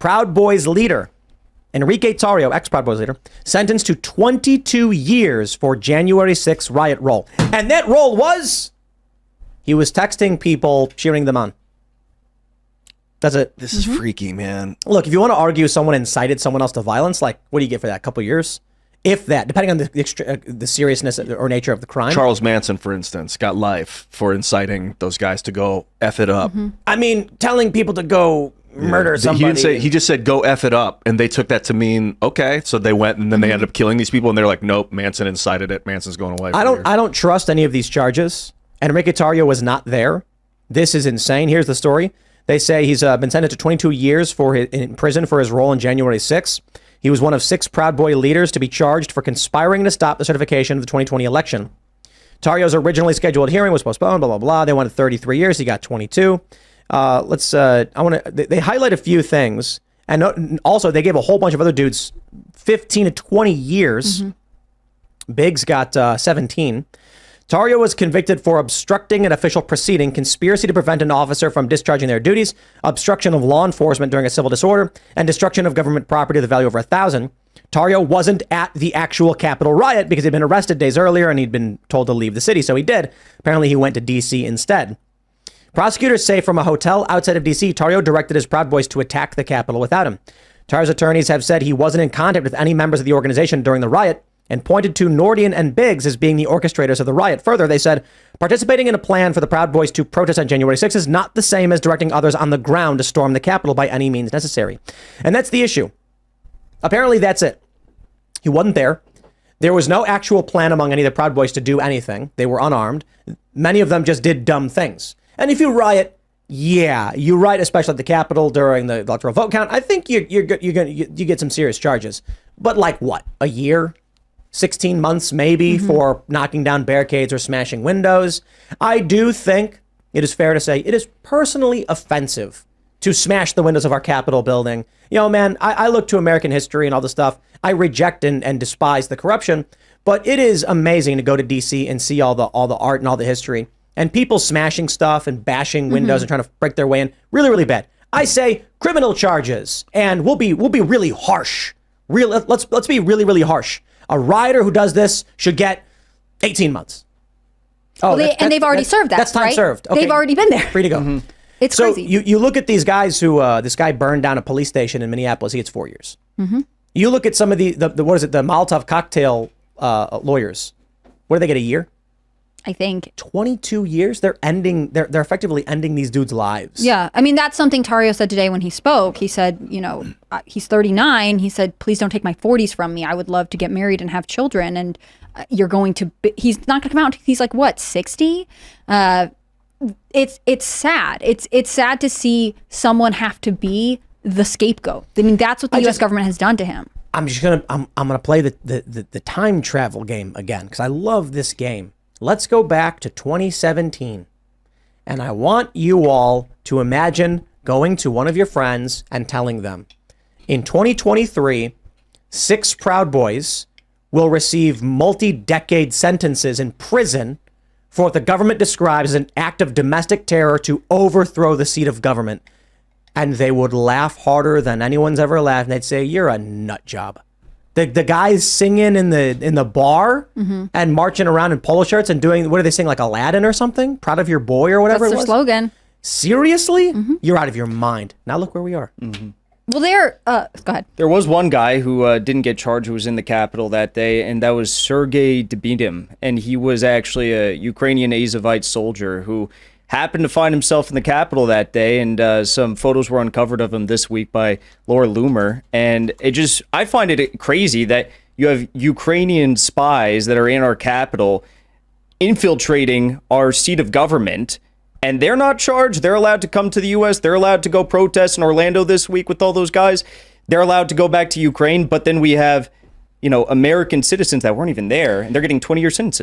Proud Boys leader, Enrique Tarrio, ex-Proud Boys leader, sentenced to 22 years for January 6th riot role. And that role was, he was texting people, cheering them on. That's it. This is freaky, man. Look, if you want to argue someone incited someone else to violence, like, what do you get for that? A couple years? If that, depending on the seriousness or nature of the crime. Charles Manson, for instance, got life for inciting those guys to go F it up. I mean, telling people to go murder somebody. He didn't say, he just said, go F it up. And they took that to mean, okay. So they went and then they ended up killing these people. And they're like, nope, Manson incited it. Manson's going away. I don't trust any of these charges. Enrique Tarrio was not there. This is insane. Here's the story. They say he's been sentenced to 22 years in prison for his role in January 6th. He was one of 6 Proud Boy leaders to be charged for conspiring to stop the certification of the 2020 election. Tarrio's originally scheduled hearing was postponed, blah, blah, blah. They wanted 33 years. He got 22. They highlight a few things. And also they gave a whole bunch of other dudes 15 to 20 years. Biggs got 17. Tarrio was convicted for obstructing an official proceeding, conspiracy to prevent an officer from discharging their duties, obstruction of law enforcement during a civil disorder, and destruction of government property of the value over $1,000. Tarrio wasn't at the actual Capitol riot because he'd been arrested days earlier and he'd been told to leave the city, so he did. Apparently, he went to D.C. instead. Prosecutors say from a hotel outside of D.C., Tarrio directed his Proud Boys to attack the Capitol without him. Tarrio's attorneys have said he wasn't in contact with any members of the organization during the riot, and pointed to Nordian and Biggs as being the orchestrators of the riot. Further, they said, participating in a plan for the Proud Boys to protest on January 6th is not the same as directing others on the ground to storm the Capitol by any means necessary. And that's the issue. Apparently, that's it. He wasn't there. There was no actual plan among any of the Proud Boys to do anything. They were unarmed. Many of them just did dumb things. And if you riot, yeah, you riot, especially at the Capitol during the electoral vote count, I think you get some serious charges. But like what? A year? 16 months maybe for knocking down barricades or smashing windows. I do think it is fair to say it is personally offensive to smash the windows of our Capitol building. You know, man, I look to American history and all this stuff. I reject and despise the corruption, but it is amazing to go to DC and see all the art and all the history and people smashing stuff and bashing windows and trying to break their way in. Really, really bad. I say criminal charges, and we'll be really harsh. Let's be really, really harsh. A rioter who does this should get 18 months. Oh, they've already served that. That's time served. Okay. They've already been there. Free to go. It's so crazy. you look at these guys who this guy burned down a police station in Minneapolis. He gets 4 years. You look at some of the what is it? The Molotov cocktail lawyers. What do they get? A year? I think 22 years. They're effectively ending these dudes' lives. Yeah, I mean that's something Tarrio said today when he spoke. He said, he's 39. He said, please don't take my 40s from me. I would love to get married and have children. And you're going to. He's not going to come out. He's like what, 60? It's sad. It's sad to see someone have to be the scapegoat. I mean that's what the U.S. government has done to him. I'm gonna play the time travel game again because I love this game. Let's go back to 2017. And I want you all to imagine going to one of your friends and telling them, in 2023, 6 Proud Boys will receive multi-decade sentences in prison for what the government describes as an act of domestic terror to overthrow the seat of government. And they would laugh harder than anyone's ever laughed. And they'd say, you're a nut job. The guys singing in the bar and marching around in polo shirts and doing, what do they sing, like Aladdin or something? Proud of your boy or whatever. That's it their was. slogan. Seriously? You're out of your mind. Now look where we are. Well, go ahead. There was one guy who didn't get charged who was in the Capitol that day, and that was Sergei Debidim. And he was actually a Ukrainian Azovite soldier who happened to find himself in the Capitol that day, and some photos were uncovered of him this week by Laura Loomer. And I find it crazy that you have Ukrainian spies that are in our Capitol infiltrating our seat of government, and they're not charged. They're allowed to come to the U.S. They're allowed to go protest in Orlando this week with all those guys. They're allowed to go back to Ukraine, but then we have, American citizens that weren't even there, and they're getting 20-year sentences.